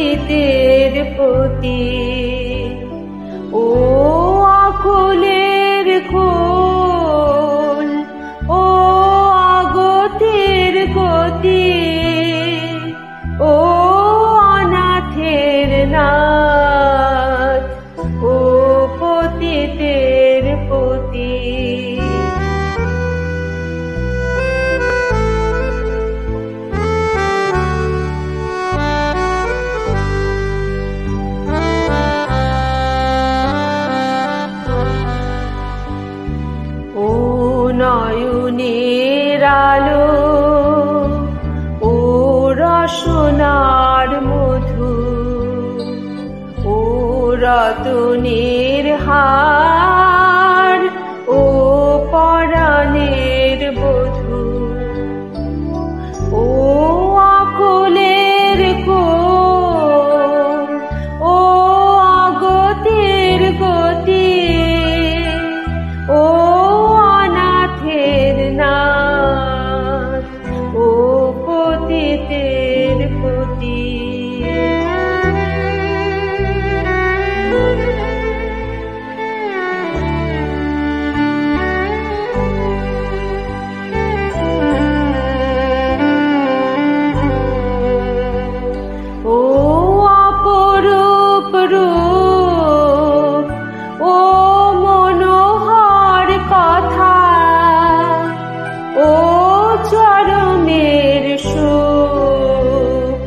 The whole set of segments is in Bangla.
পতিতের পতি। ও আকুলের কুল, ও আগতির গতি, ও অনাথের নাথ, ও পতিতের পতি। ও নয়নের আলো, ও রসনার মধু, ও রতনের হার, ও পরাণের বধূ। ও আকুলের কুল, ও আগতির গতি, ও অনাথের নাথ, ও পতিতের পতি। ও অপরূপ রূপ, ও মনোহর কথা, ও চরমের সুখ,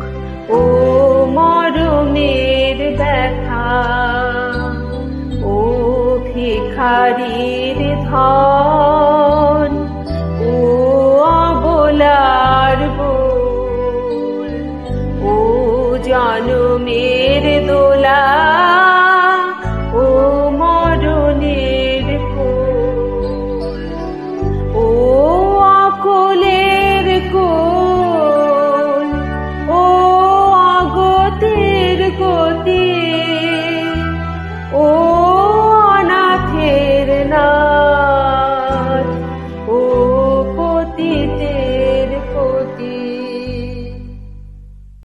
ও মরমের ব্যথা, ও ভিখারির ধন, ও অবলার বোল, ও জনমের দোলা।